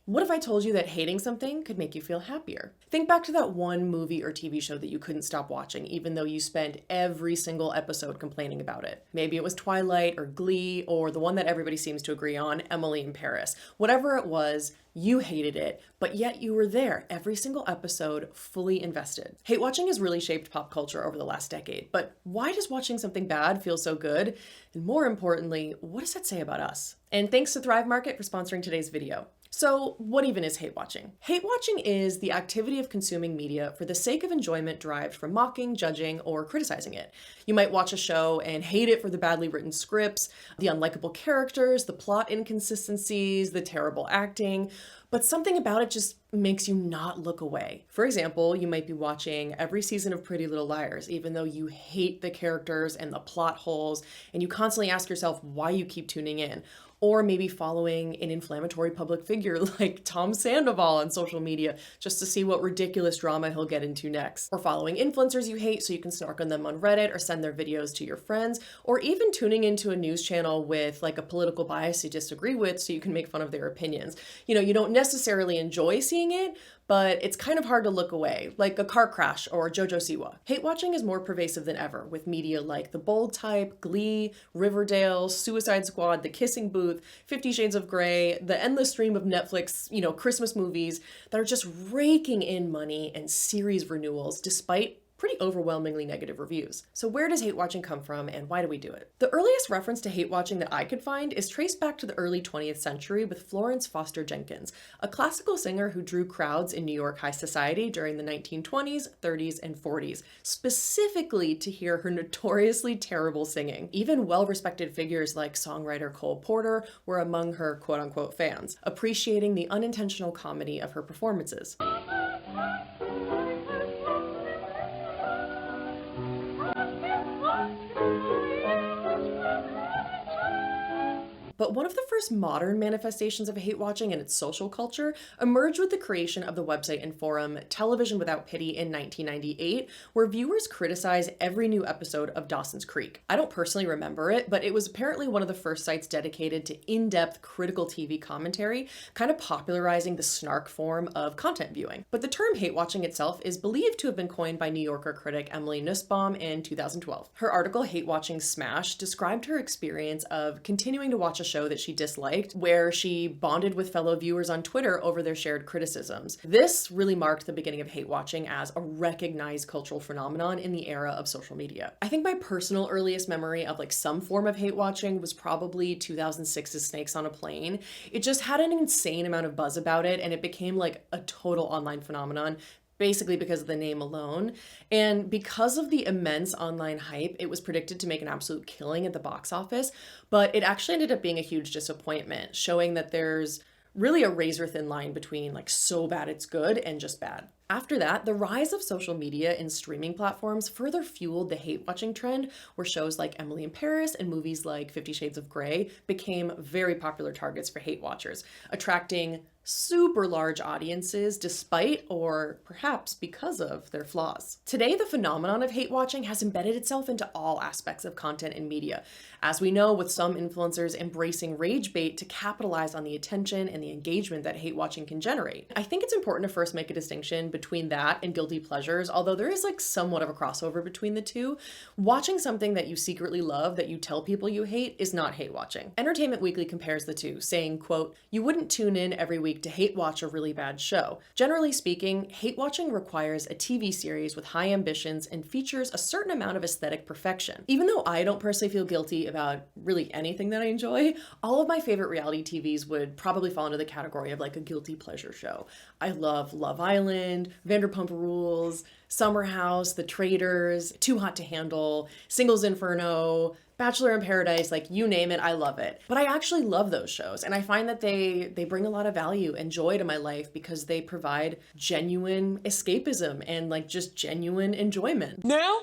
What if I told you that hating something could make you feel happier? Think back to that one movie or TV show that you couldn't stop watching, even though you spent every single episode complaining about it. Maybe it was Twilight or Glee, or the one that everybody seems to agree on, Emily in Paris. Whatever it was, you hated it, but yet you were there every single episode, fully invested. Hate watching has really shaped pop culture over the last decade, but why does watching something bad feel so good? And more importantly, what does that say about us? And thanks to Thrive Market for sponsoring today's video. So what even is hate watching? Hate watching is the activity of consuming media for the sake of enjoyment derived from mocking, judging, or criticizing it. You might watch a show and hate it for the badly written scripts, the unlikable characters, the plot inconsistencies, the terrible acting, but something about it just makes you not look away. For example, you might be watching every season of Pretty Little Liars, even though you hate the characters and the plot holes, and you constantly ask yourself why you keep tuning in. Or maybe following an inflammatory public figure like Tom Sandoval on social media just to see what ridiculous drama he'll get into next. Or following influencers you hate so you can snark on them on Reddit or send their videos to your friends. Or even tuning into a news channel with like a political bias you disagree with so you can make fun of their opinions. You know, you don't necessarily enjoy seeing it, but it's kind of hard to look away, like a car crash or JoJo Siwa. Hate watching is more pervasive than ever, with media like The Bold Type, Glee, Riverdale, Suicide Squad, The Kissing Booth, 50 Shades of Grey, the endless stream of Netflix, Christmas movies that are just raking in money and series renewals despite pretty overwhelmingly negative reviews. So where does hate watching come from and why do we do it? The earliest reference to hate watching that I could find is traced back to the early 20th century with Florence Foster Jenkins, a classical singer who drew crowds in New York high society during the 1920s, 30s, and 40s, specifically to hear her notoriously terrible singing. Even well-respected figures like songwriter Cole Porter were among her quote-unquote fans, appreciating the unintentional comedy of her performances. But one of the first modern manifestations of hate watching in its social culture emerged with the creation of the website and forum Television Without Pity in 1998, where viewers criticized every new episode of Dawson's Creek. I don't personally remember it, but it was apparently one of the first sites dedicated to in-depth critical TV commentary, kind of popularizing the snark form of content viewing. But the term hate watching itself is believed to have been coined by New Yorker critic Emily Nussbaum in 2012. Her article, Hate Watching Smash, described her experience of continuing to watch a show that she disliked, where she bonded with fellow viewers on Twitter over their shared criticisms. This really marked the beginning of hate watching as a recognized cultural phenomenon in the era of social media. I think my personal earliest memory of like some form of hate watching was probably 2006's Snakes on a Plane. It just had an insane amount of buzz about it, and it became like a total online phenomenon, basically because of the name alone. And because of the immense online hype, it was predicted to make an absolute killing at the box office, but it actually ended up being a huge disappointment, showing that there's really a razor thin line between like so bad it's good and just bad. After that, the rise of social media and streaming platforms further fueled the hate watching trend, where shows like Emily in Paris and movies like 50 Shades of Grey became very popular targets for hate watchers, attracting super large audiences despite or perhaps because of their flaws. Today, the phenomenon of hate watching has embedded itself into all aspects of content and media, as we know, with some influencers embracing rage bait to capitalize on the attention and the engagement that hate watching can generate. I think it's important to first make a distinction between that and guilty pleasures, although there is like somewhat of a crossover between the two. Watching something that you secretly love that you tell people you hate is not hate watching. Entertainment Weekly compares the two, saying, quote, "You wouldn't tune in every week to hate watch a really bad show. Generally speaking, hate watching requires a TV series with high ambitions and features a certain amount of aesthetic perfection." Even though I don't personally feel guilty about really anything that I enjoy, all of my favorite reality TVs would probably fall into the category of like a guilty pleasure show. I love Love Island, Vanderpump Rules, Summer House, The Traitors, Too Hot to Handle, Singles Inferno, Bachelor in Paradise, like you name it, I love it. But I actually love those shows, and I find that they bring a lot of value and joy to my life because they provide genuine escapism and like just genuine enjoyment. Now?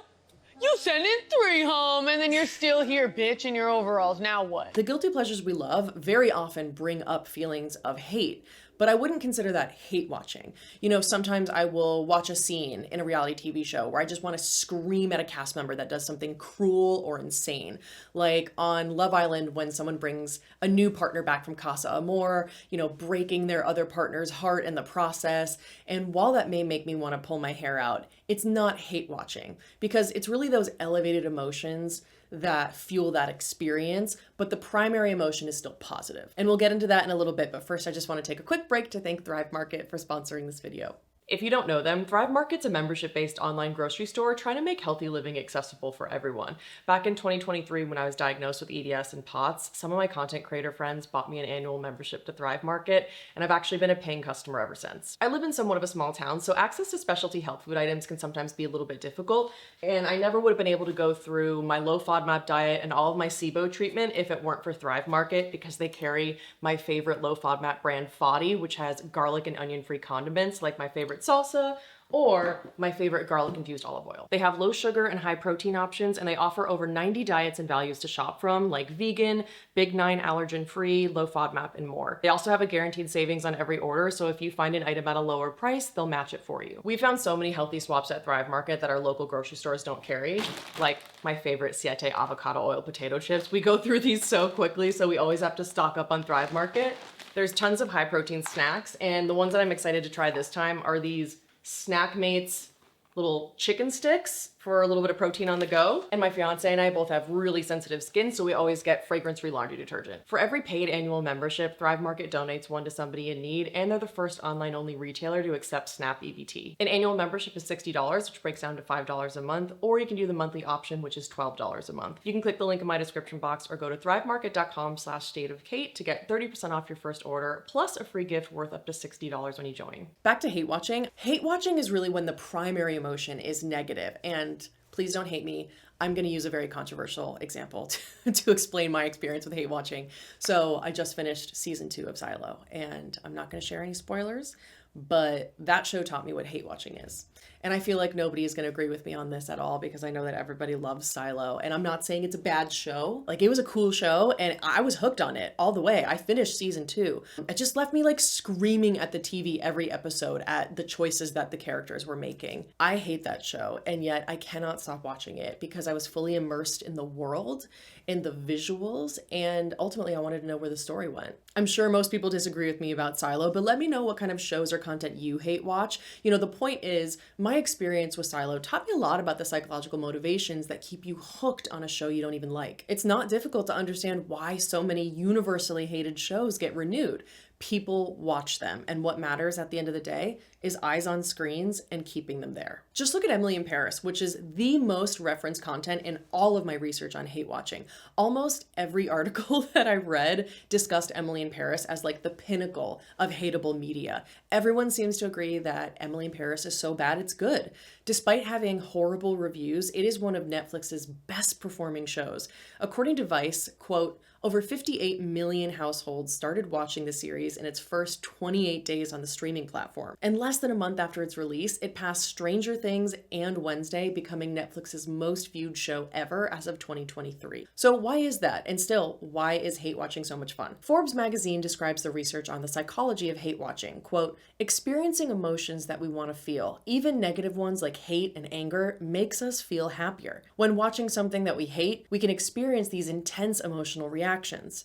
You send in 3 home, and then you're still here, bitch, in your overalls. Now what? The guilty pleasures we love very often bring up feelings of hate, but I wouldn't consider that hate watching. You know, sometimes I will watch a scene in a reality TV show where I just want to scream at a cast member that does something cruel or insane. Like on Love Island, when someone brings a new partner back from Casa Amor, you know, breaking their other partner's heart in the process. And while that may make me want to pull my hair out, it's not hate watching, because it's really those elevated emotions that fuel that experience, but the primary emotion is still positive. And we'll get into that in a little bit, but first I just want to take a quick break to thank Thrive Market for sponsoring this video. If you don't know them, Thrive Market's a membership-based online grocery store trying to make healthy living accessible for everyone. Back in 2023, when I was diagnosed with EDS and POTS, some of my content creator friends bought me an annual membership to Thrive Market, and I've actually been a paying customer ever since. I live in somewhat of a small town, so access to specialty health food items can sometimes be a little bit difficult, and I never would have been able to go through my low FODMAP diet and all of my SIBO treatment if it weren't for Thrive Market, because they carry my favorite low FODMAP brand, Foddy, which has garlic and onion-free condiments like my favorite salsa, or my favorite garlic-infused olive oil. They have low sugar and high protein options, and they offer over 90 diets and values to shop from, like vegan, Big 9 allergen-free, low FODMAP, and more. They also have a guaranteed savings on every order, so if you find an item at a lower price, they'll match it for you. We found so many healthy swaps at Thrive Market that our local grocery stores don't carry, like my favorite Siete avocado oil potato chips. We go through these so quickly, so we always have to stock up on Thrive Market. There's tons of high protein snacks, and the ones that I'm excited to try this time are these Snack Mates little chicken sticks for a little bit of protein on the go. And my fiance and I both have really sensitive skin, so we always get fragrance-free laundry detergent. For every paid annual membership, Thrive Market donates one to somebody in need, and they're the first online-only retailer to accept SNAP EBT. An annual membership is $60, which breaks down to $5 a month, or you can do the monthly option, which is $12 a month. You can click the link in my description box or go to thrivemarket.com/stateofkate to get 30% off your first order, plus a free gift worth up to $60 when you join. Back to hate watching. Hate watching is really when the primary emotion is negative, and please don't hate me, I'm going to use a very controversial example to explain my experience with hate watching. So I just finished season 2 of Silo, and I'm not going to share any spoilers, but that show taught me what hate watching is. And I feel like nobody is going to agree with me on this at all, because I know that everybody loves Silo. And I'm not saying it's a bad show. Like, it was a cool show and I was hooked on it all the way. I finished season 2. It just left me like screaming at the TV every episode at the choices that the characters were making. I hate that show, and yet I cannot stop watching it because I was fully immersed in the world, in the visuals, and ultimately I wanted to know where the story went. I'm sure most people disagree with me about Silo, but let me know what kind of shows or content you hate watch. You know, the point is, my experience with Silo taught me a lot about the psychological motivations that keep you hooked on a show you don't even like. It's not difficult to understand why so many universally hated shows get renewed. People watch them, and what matters at the end of the day is eyes on screens and keeping them there. Just look at Emily in Paris, which is the most referenced content in all of my research on hate watching. Almost every article that I read discussed Emily in Paris as like the pinnacle of hateable media. Everyone seems to agree that Emily in Paris is so bad it's good. Despite having horrible reviews, it is one of Netflix's best performing shows. According to Vice, quote, over 58 million households started watching the series in its first 28 days on the streaming platform. And less than a month after its release, it passed Stranger Things and Wednesday, becoming Netflix's most viewed show ever as of 2023. So why is that? And still, why is hate watching so much fun? Forbes magazine describes the research on the psychology of hate watching. Quote, experiencing emotions that we want to feel, even negative ones like hate and anger, makes us feel happier. When watching something that we hate, we can experience these intense emotional reactions.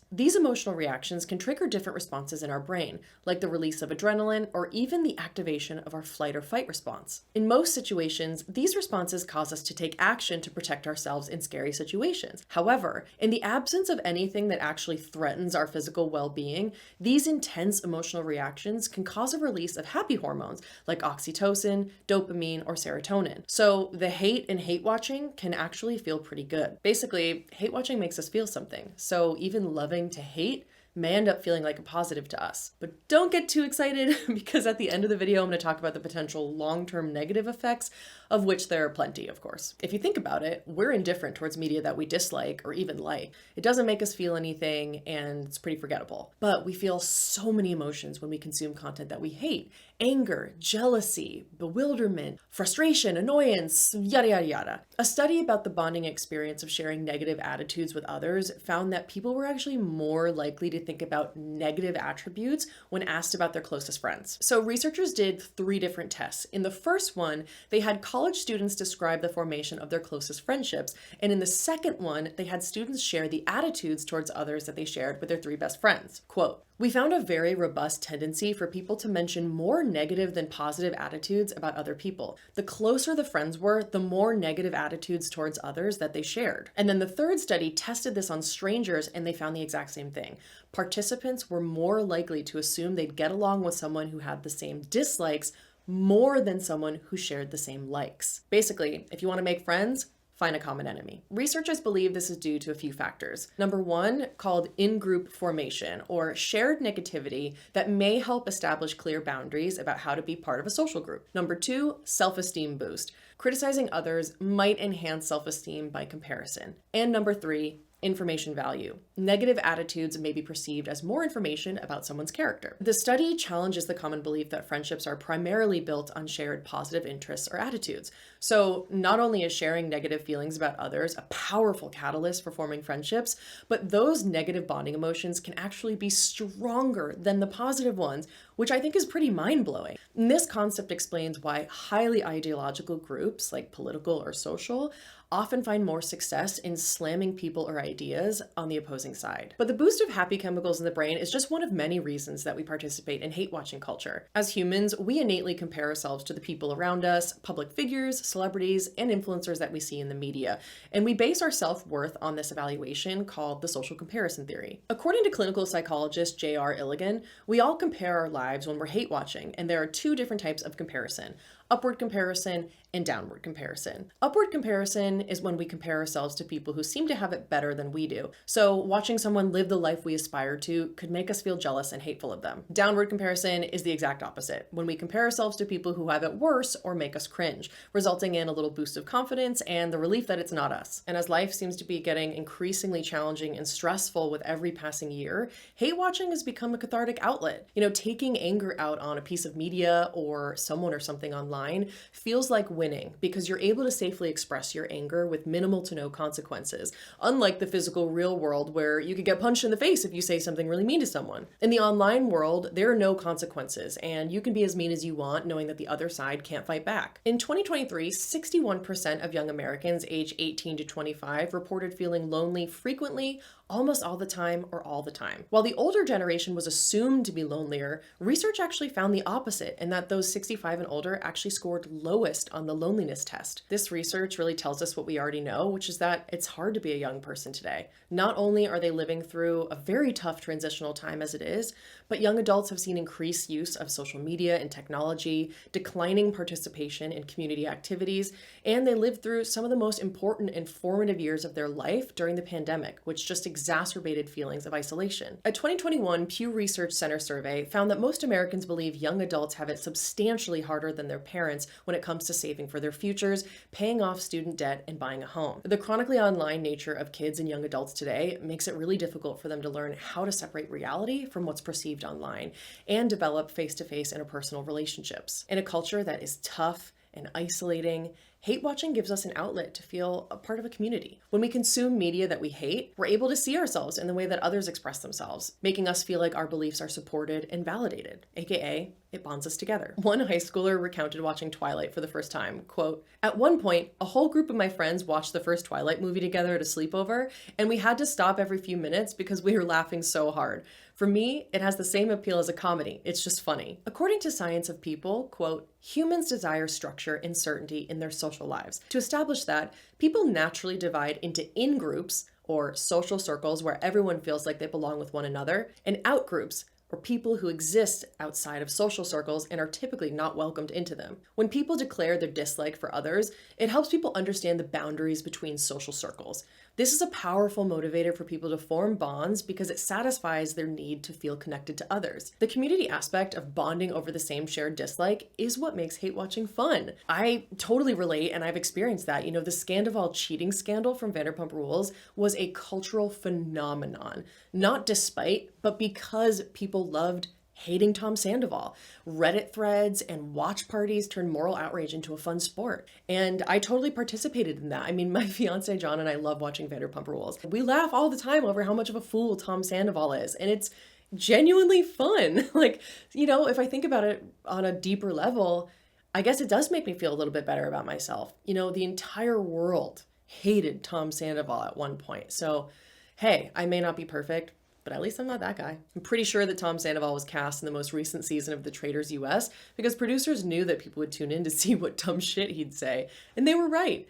These emotional reactions can trigger different responses in our brain, like the release of adrenaline or even the activation of our flight or fight response. In most situations, these responses cause us to take action to protect ourselves in scary situations. However, in the absence of anything that actually threatens our physical well-being, these intense emotional reactions can cause a release of happy hormones like oxytocin, dopamine, or serotonin. So the hate in hate watching can actually feel pretty good. Basically, hate watching makes us feel something. So even loving to hate may end up feeling like a positive to us. But don't get too excited, because at the end of the video, I'm going to talk about the potential long-term negative effects, of which there are plenty, of course. If you think about it, we're indifferent towards media that we dislike or even like. It doesn't make us feel anything, and it's pretty forgettable. But we feel so many emotions when we consume content that we hate. Anger, jealousy, bewilderment, frustration, annoyance, yada, yada, yada. A study about the bonding experience of sharing negative attitudes with others found that people were actually more likely to think about negative attributes when asked about their closest friends. So researchers did 3 different tests. In the first one, they had college students describe the formation of their closest friendships, and in the second one, they had students share the attitudes towards others that they shared with their 3 best friends. Quote, "We found a very robust tendency for people to mention more negative than positive attitudes about other people. The closer the friends were, the more negative attitudes towards others that they shared." And then the third study tested this on strangers, and they found the exact same thing. Participants were more likely to assume they'd get along with someone who had the same dislikes more than someone who shared the same likes. Basically, if you want to make friends, find a common enemy. Researchers believe this is due to a few factors. Number one, called in-group formation, or shared negativity that may help establish clear boundaries about how to be part of a social group. Number two, self-esteem boost. Criticizing others might enhance self-esteem by comparison. And number three, information value. Negative attitudes may be perceived as more information about someone's character. The study challenges the common belief that friendships are primarily built on shared positive interests or attitudes. So not only is sharing negative feelings about others a powerful catalyst for forming friendships, but those negative bonding emotions can actually be stronger than the positive ones, which I think is pretty mind-blowing. And this concept explains why highly ideological groups, like political or social, often find more success in slamming people or ideas on the opposing side. But the boost of happy chemicals in the brain is just one of many reasons that we participate in hate-watching culture. As humans, we innately compare ourselves to the people around us, public figures, celebrities, and influencers that we see in the media, and we base our self-worth on this evaluation called the social comparison theory. According to clinical psychologist J.R. Illigan, we all compare our lives when we're hate-watching, and there are 2 different types of comparison: upward comparison and downward comparison. Upward comparison is when we compare ourselves to people who seem to have it better than we do. So watching someone live the life we aspire to could make us feel jealous and hateful of them. Downward comparison is the exact opposite, when we compare ourselves to people who have it worse or make us cringe, resulting in a little boost of confidence and the relief that it's not us. And as life seems to be getting increasingly challenging and stressful with every passing year, hate watching has become a cathartic outlet. Taking anger out on a piece of media or someone or something online feels like winning because you're able to safely express your anger with minimal to no consequences, unlike the physical real world where you could get punched in the face if you say something really mean to someone. In the online world, there are no consequences, and you can be as mean as you want knowing that the other side can't fight back. In 2023, 61% of young Americans aged 18 to 25 reported feeling lonely frequently, almost all the time, or all the time. While the older generation was assumed to be lonelier, research actually found the opposite, and that those 65 and older actually scored lowest on the loneliness test. This research really tells us what we already know, which is that it's hard to be a young person today. Not only are they living through a very tough transitional time as it is, but young adults have seen increased use of social media and technology, declining participation in community activities, and they lived through some of the most important and formative years of their life during the pandemic, which just exacerbated feelings of isolation. A 2021 Pew Research Center survey found that most Americans believe young adults have it substantially harder than their parents when it comes to saving for their futures, paying off student debt, and buying a home. The chronically online nature of kids and young adults today makes it really difficult for them to learn how to separate reality from what's perceived online and develop face-to-face interpersonal relationships. In a culture that is tough and isolating, hate watching gives us an outlet to feel a part of a community. When we consume media that we hate, we're able to see ourselves in the way that others express themselves, making us feel like our beliefs are supported and validated, aka it bonds us together. One high schooler recounted watching Twilight for the first time. Quote, "At one point, a whole group of my friends watched the first Twilight movie together at a sleepover, and we had to stop every few minutes because we were laughing so hard. For me, it has the same appeal as a comedy. It's just funny." According to Science of People, quote, "Humans desire structure and certainty in their social lives. To establish that, people naturally divide into in-groups, or social circles where everyone feels like they belong with one another, and out-groups, or people who exist outside of social circles and are typically not welcomed into them. When people declare their dislike for others, it helps people understand the boundaries between social circles. This is a powerful motivator for people to form bonds because it satisfies their need to feel connected to others. The community aspect of bonding over the same shared dislike is what makes hate watching fun. I totally relate, and I've experienced that. The Scandival cheating scandal from Vanderpump Rules was a cultural phenomenon, not despite, but because people loved hating Tom Sandoval. Reddit threads and watch parties turned moral outrage into a fun sport. And I totally participated in that. I mean, my fiance John and I love watching Vanderpump Rules. We laugh all the time over how much of a fool Tom Sandoval is. And it's genuinely fun. Like, you know, if I think about it on a deeper level, I guess it does make me feel a little bit better about myself. You know, the entire world hated Tom Sandoval at one point. So, hey, I may not be perfect, but at least I'm not that guy. I'm pretty sure that Tom Sandoval was cast in the most recent season of The Traitors US because producers knew that people would tune in to see what dumb shit he'd say. And they were right.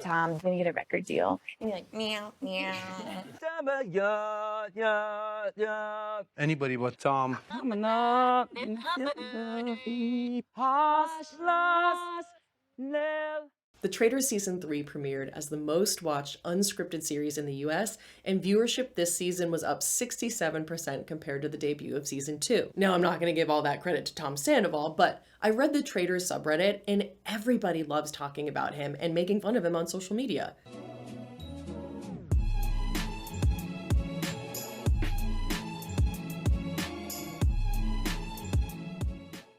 Tom's gonna get a record deal. And you're like, meow, meow. Anybody but Tom. The Traitors Season 3 premiered as the most watched unscripted series in the US, and viewership this season was up 67% compared to the debut of Season 2. Now, I'm not going to give all that credit to Tom Sandoval, but I read the Traitors subreddit, and everybody loves talking about him and making fun of him on social media.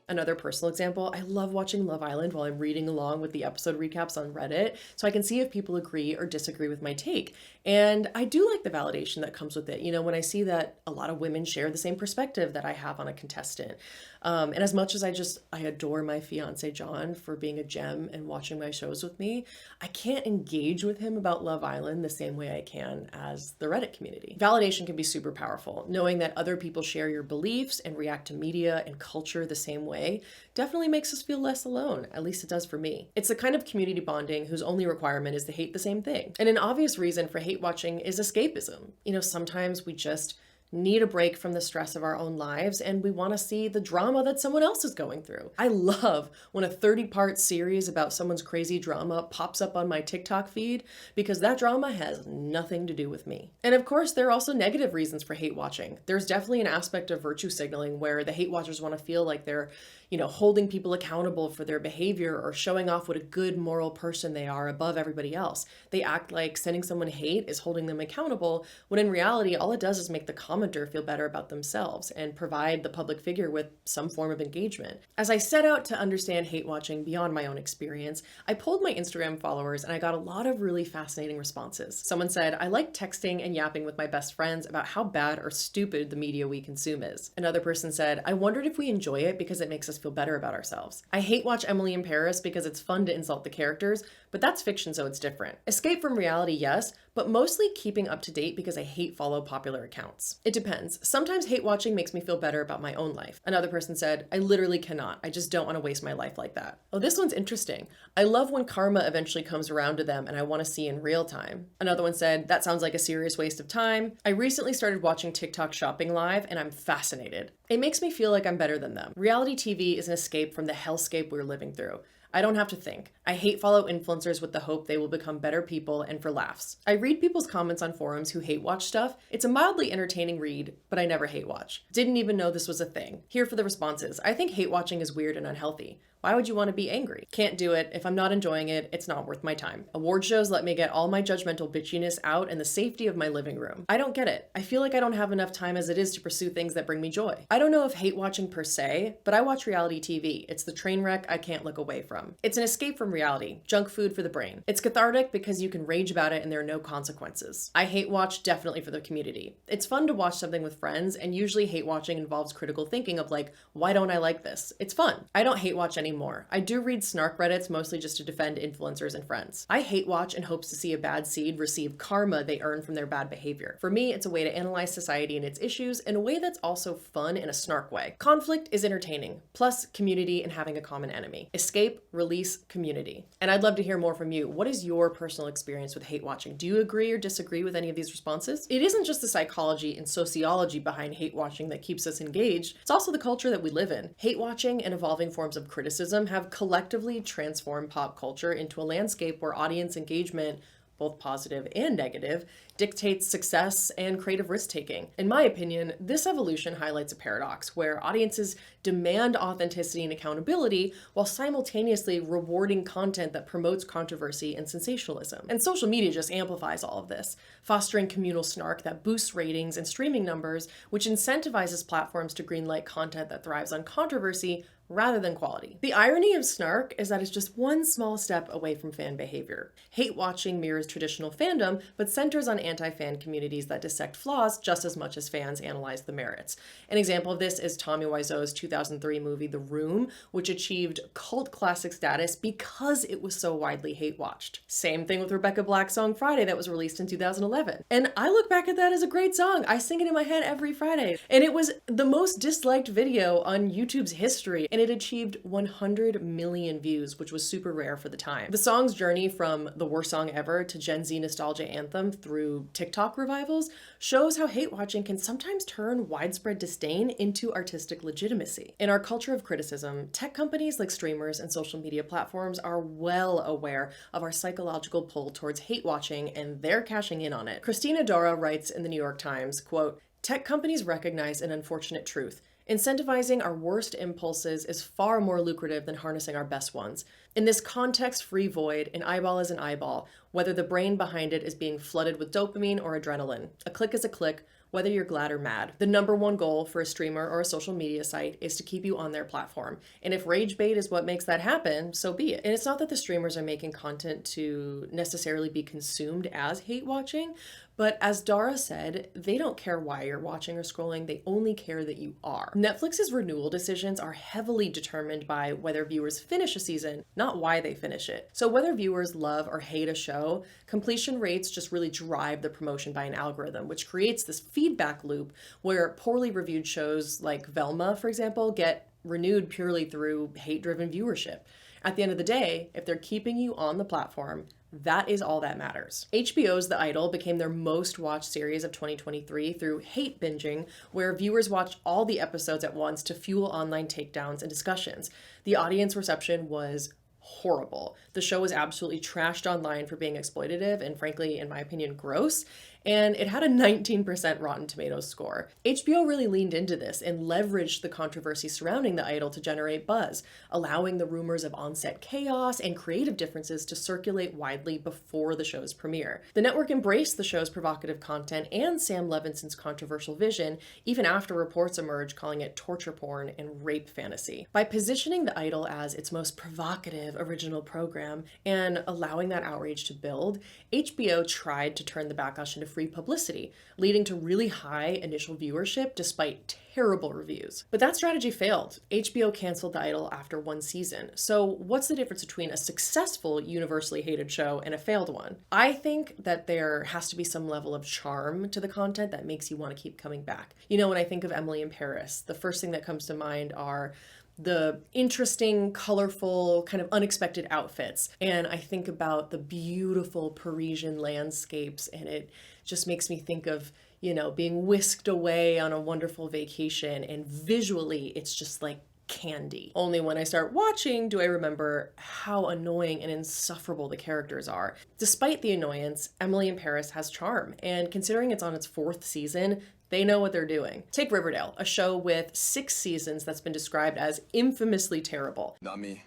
Another personal example, I love watching Love Island while I'm reading along with the episode recaps on Reddit, so I can see if people agree or disagree with my take. And I do like the validation that comes with it. You know, when I see that a lot of women share the same perspective that I have on a contestant. And as much as I adore my fiance John for being a gem and watching my shows with me, I can't engage with him about Love Island the same way I can as the Reddit community. Validation can be super powerful. Knowing that other people share your beliefs and react to media and culture the same way definitely makes us feel less alone. At least it does for me. It's the kind of community bonding whose only requirement is to hate the same thing. And an obvious reason for hate watching is escapism. You know, sometimes we just need a break from the stress of our own lives and we want to see the drama that someone else is going through. I love when a 30-part series about someone's crazy drama pops up on my TikTok feed because that drama has nothing to do with me. And of course, there are also negative reasons for hate watching. There's definitely an aspect of virtue signaling where the hate watchers want to feel like they're, you know, holding people accountable for their behavior or showing off what a good moral person they are above everybody else. They act like sending someone hate is holding them accountable, when in reality, all it does is make the commenter feel better about themselves and provide the public figure with some form of engagement. As I set out to understand hate watching beyond my own experience, I polled my Instagram followers and I got a lot of really fascinating responses. Someone said, I like texting and yapping with my best friends about how bad or stupid the media we consume is. Another person said, I wondered if we enjoy it because it makes us feel better about ourselves. I hate watch Emily in Paris because it's fun to insult the characters, but that's fiction, so it's different. Escape from reality, yes, but mostly keeping up to date because I hate follow popular accounts. It depends. Sometimes hate watching makes me feel better about my own life. Another person said, I literally cannot. I just don't want to waste my life like that. Oh, this one's interesting. I love when karma eventually comes around to them and I want to see in real time. Another one said, that sounds like a serious waste of time. I recently started watching TikTok shopping live and I'm fascinated. It makes me feel like I'm better than them. Reality TV is an escape from the hellscape we're living through. I don't have to think. I hate follow influencers with the hope they will become better people and for laughs. I read people's comments on forums who hate watch stuff. It's a mildly entertaining read, but I never hate watch. Didn't even know this was a thing. Here for the responses. I think hate watching is weird and unhealthy. Why would you want to be angry? Can't do it. If I'm not enjoying it, it's not worth my time. Award shows let me get all my judgmental bitchiness out in the safety of my living room. I don't get it. I feel like I don't have enough time as it is to pursue things that bring me joy. I don't know if hate watching per se, but I watch reality TV. It's the train wreck I can't look away from. It's an escape from reality, junk food for the brain. It's cathartic because you can rage about it and there are no consequences. I hate watch definitely for the community. It's fun to watch something with friends, and usually hate watching involves critical thinking of like, why don't I like this? It's fun. I don't hate watch anymore. I do read snark Reddits mostly just to defend influencers and friends. I hate watch in hopes to see a bad seed receive karma they earn from their bad behavior. For me, it's a way to analyze society and its issues in a way that's also fun in a snark way. Conflict is entertaining, plus community and having a common enemy. Escape, release, community. And I'd love to hear more from you. What is your personal experience with hate watching? Do you agree or disagree with any of these responses? It isn't just the psychology and sociology behind hate watching that keeps us engaged. It's also the culture that we live in. Hate watching and evolving forms of criticism have collectively transformed pop culture into a landscape where audience engagement, both positive and negative, dictates success and creative risk-taking. In my opinion, this evolution highlights a paradox where audiences demand authenticity and accountability while simultaneously rewarding content that promotes controversy and sensationalism. And social media just amplifies all of this, fostering communal snark that boosts ratings and streaming numbers, which incentivizes platforms to greenlight content that thrives on controversy rather than quality. The irony of snark is that it's just one small step away from fan behavior. Hate watching mirrors traditional fandom, but centers on anti-fan communities that dissect flaws just as much as fans analyze the merits. An example of this is Tommy Wiseau's 2003 movie The Room, which achieved cult classic status because it was so widely hate watched. Same thing with Rebecca Black's song Friday that was released in 2011. And I look back at that as a great song. I sing it in my head every Friday. And it was the most disliked video on YouTube's history, and it achieved 100 million views, which was super rare for the time. The song's journey from the worst song ever to Gen Z nostalgia anthem through TikTok revivals shows how hate watching can sometimes turn widespread disdain into artistic legitimacy. In our culture of criticism, tech companies like streamers and social media platforms are well aware of our psychological pull towards hate watching, and they're cashing in on it. Christina Dara writes in the New York Times, quote, "Tech companies recognize an unfortunate truth. Incentivizing our worst impulses is far more lucrative than harnessing our best ones. In this context-free void, an eyeball is an eyeball, whether the brain behind it is being flooded with dopamine or adrenaline. A click is a click, whether you're glad or mad. The number one goal for a streamer or a social media site is to keep you on their platform. And if rage bait is what makes that happen, so be it." And it's not that the streamers are making content to necessarily be consumed as hate watching, but as Dara said, they don't care why you're watching or scrolling, they only care that you are. Netflix's renewal decisions are heavily determined by whether viewers finish a season, not why they finish it. So whether viewers love or hate a show, completion rates just really drive the promotion by an algorithm, which creates this feedback loop where poorly reviewed shows like Velma, for example, get renewed purely through hate-driven viewership. At the end of the day, if they're keeping you on the platform, that is all that matters. HBO's The Idol became their most watched series of 2023 through hate binging, where viewers watched all the episodes at once to fuel online takedowns and discussions. The audience reception was horrible. The show was absolutely trashed online for being exploitative and, frankly, in my opinion, gross. And it had a 19% Rotten Tomatoes score. HBO really leaned into this and leveraged the controversy surrounding The Idol to generate buzz, allowing the rumors of on-set chaos and creative differences to circulate widely before the show's premiere. The network embraced the show's provocative content and Sam Levinson's controversial vision, even after reports emerged calling it torture porn and rape fantasy. By positioning The Idol as its most provocative original program and allowing that outrage to build, HBO tried to turn the backlash into free publicity, leading to really high initial viewership despite terrible reviews. But that strategy failed. HBO canceled The Idol after one season. So what's the difference between a successful, universally hated show and a failed one? I think that there has to be some level of charm to the content that makes you want to keep coming back. You know, when I think of Emily in Paris, the first thing that comes to mind are the interesting, colorful, kind of unexpected outfits. And I think about the beautiful Parisian landscapes, and it just makes me think of, you know, being whisked away on a wonderful vacation, and visually it's just like candy. Only when I start watching do I remember how annoying and insufferable the characters are. Despite the annoyance, Emily in Paris has charm, and considering it's on its 4th season, they know what they're doing. Take Riverdale, a show with 6 seasons that's been described as infamously terrible. Not me.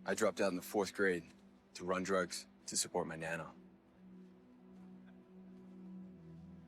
I dropped out in the 4th grade to run drugs to support my nana.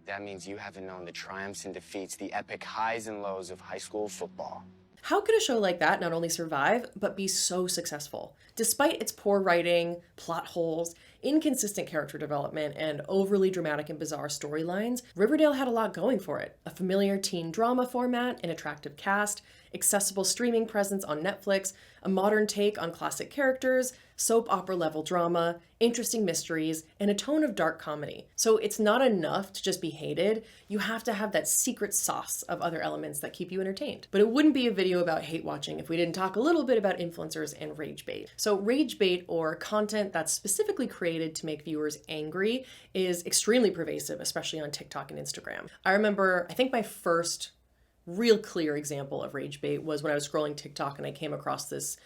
That means you haven't known the triumphs and defeats, the epic highs and lows of high school football. How could a show like that not only survive, but be so successful? Despite its poor writing, plot holes, inconsistent character development, and overly dramatic and bizarre storylines, Riverdale had a lot going for it. A familiar teen drama format, an attractive cast, accessible streaming presence on Netflix, a modern take on classic characters, soap opera level drama, interesting mysteries, and a tone of dark comedy. So it's not enough to just be hated, you have to have that secret sauce of other elements that keep you entertained. But it wouldn't be a video about hate watching if we didn't talk a little bit about influencers and rage bait. So rage bait, or content that's specifically created to make viewers angry, is extremely pervasive, especially on TikTok and Instagram. I remember, I think my first real clear example of rage bait was when I was scrolling TikTok and I came across this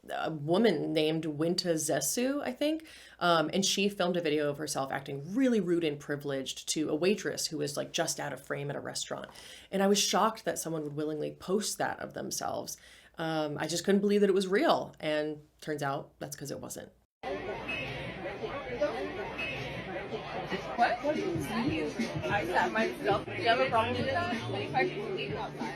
a woman named Winta Zesu, I think. And she filmed a video of herself acting really rude and privileged to a waitress who was like just out of frame at a restaurant. And I was shocked that someone would willingly post that of themselves. I just couldn't believe that it was real. And turns out that's because it wasn't. What? I sat myself. Do you have a problem with that? I can leave outside.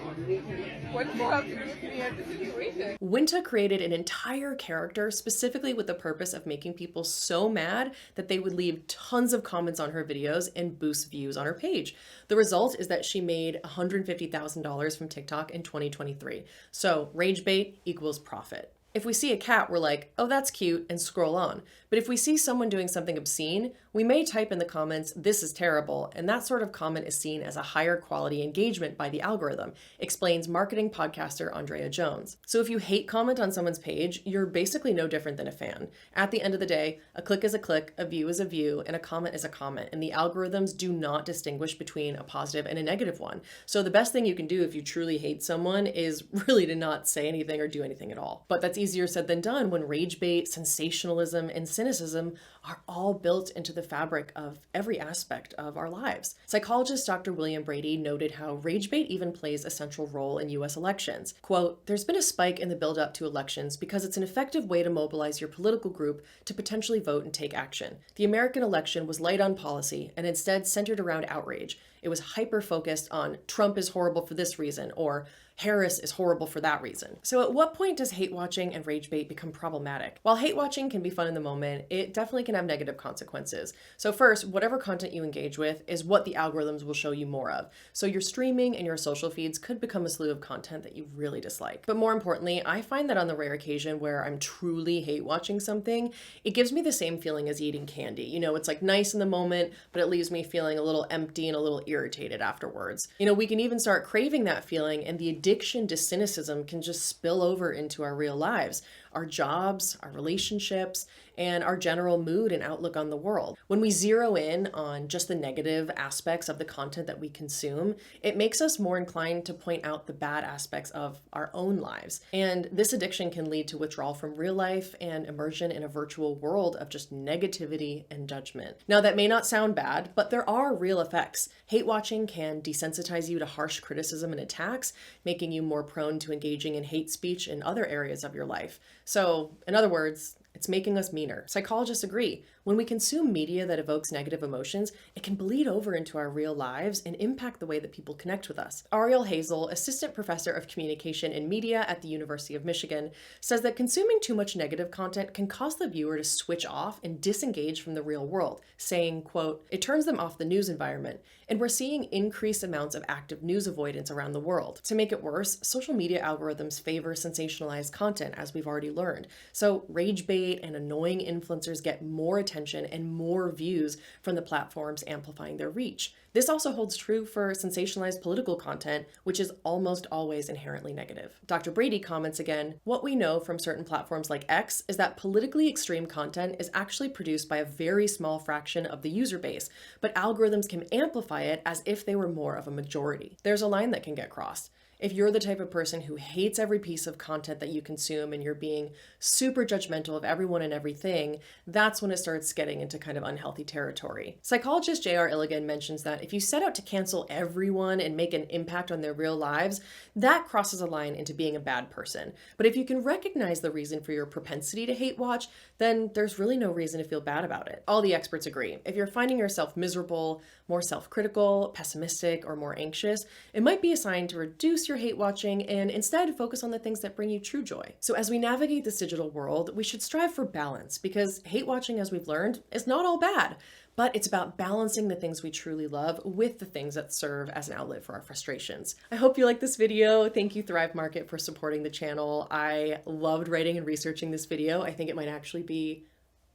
What's the problem with me at the situation? Winta created an entire character specifically with the purpose of making people so mad that they would leave tons of comments on her videos and boost views on her page. The result is that she made $150,000 from TikTok in 2023. So rage bait equals profit. If we see a cat, we're like, oh, that's cute, and scroll on. But if we see someone doing something obscene, we may type in the comments, this is terrible, and that sort of comment is seen as a higher quality engagement by the algorithm, explains marketing podcaster Andrea Jones. So if you hate comment on someone's page, you're basically no different than a fan. At the end of the day, a click is a click, a view is a view, and a comment is a comment, and the algorithms do not distinguish between a positive and a negative one. So the best thing you can do if you truly hate someone is really to not say anything or do anything at all. But that's easier said than done when rage bait, sensationalism, and cynicism are all built into the fabric of every aspect of our lives. Psychologist Dr. William Brady noted how rage bait even plays a central role in US elections. Quote, "There's been a spike in the build-up to elections because it's an effective way to mobilize your political group to potentially vote and take action. The American election was light on policy and instead centered around outrage. It was hyper-focused on Trump is horrible for this reason or Harris is horrible for that reason." So at what point does hate watching and rage bait become problematic? While hate watching can be fun in the moment, it definitely can have negative consequences. So first, whatever content you engage with is what the algorithms will show you more of. So your streaming and your social feeds could become a slew of content that you really dislike. But more importantly, I find that on the rare occasion where I'm truly hate watching something, it gives me the same feeling as eating candy. You know, it's like nice in the moment, but it leaves me feeling a little empty and a little irritated afterwards. You know, we can even start craving that feeling, and the addiction to cynicism can just spill over into our real lives, our jobs, our relationships, and our general mood and outlook on the world. When we zero in on just the negative aspects of the content that we consume, it makes us more inclined to point out the bad aspects of our own lives. And this addiction can lead to withdrawal from real life and immersion in a virtual world of just negativity and judgment. Now, that may not sound bad, but there are real effects. Hate watching can desensitize you to harsh criticism and attacks, making you more prone to engaging in hate speech in other areas of your life. So, in other words, it's making us meaner. Psychologists agree. When we consume media that evokes negative emotions, it can bleed over into our real lives and impact the way that people connect with us. Ariel Hazel, assistant professor of communication and media at the University of Michigan, says that consuming too much negative content can cause the viewer to switch off and disengage from the real world, saying, quote, "It turns them off the news environment, and we're seeing increased amounts of active news avoidance around the world. To make it worse, social media algorithms favor sensationalized content, as we've already learned. So rage bait and annoying influencers get more attention and more views from the platforms amplifying their reach. This also holds true for sensationalized political content, which is almost always inherently negative." Dr. Brady comments again, "What we know from certain platforms like X is that politically extreme content is actually produced by a very small fraction of the user base, but algorithms can amplify it as if they were more of a majority. There's a line that can get crossed. If you're the type of person who hates every piece of content that you consume and you're being super judgmental of everyone and everything, that's when it starts getting into kind of unhealthy territory." Psychologist J.R. Illigan mentions that if you set out to cancel everyone and make an impact on their real lives, that crosses a line into being a bad person. But if you can recognize the reason for your propensity to hate watch, then there's really no reason to feel bad about it. All the experts agree. If you're finding yourself miserable, more self-critical, pessimistic, or more anxious, it might be a sign to reduce your hate watching and instead focus on the things that bring you true joy. So as we navigate this digital world, we should strive for balance, because hate watching, as we've learned, is not all bad. But it's about balancing the things we truly love with the things that serve as an outlet for our frustrations. I hope you liked this video. Thank you, Thrive Market, for supporting the channel. I loved writing and researching this video. I think it might actually be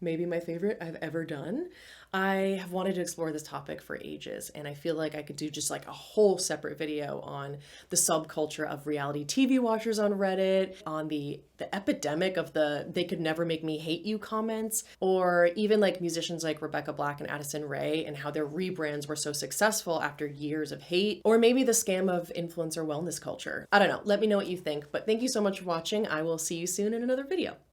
maybe my favorite I've ever done. I have wanted to explore this topic for ages, and I feel like I could do just like a whole separate video on the subculture of reality TV watchers on Reddit, on the epidemic of the "they could never make me hate you" comments, or even like musicians like Rebecca Black and Addison Rae and how their rebrands were so successful after years of hate, or maybe the scam of influencer wellness culture. I don't know, let me know what you think, but thank you so much for watching. I will see you soon in another video.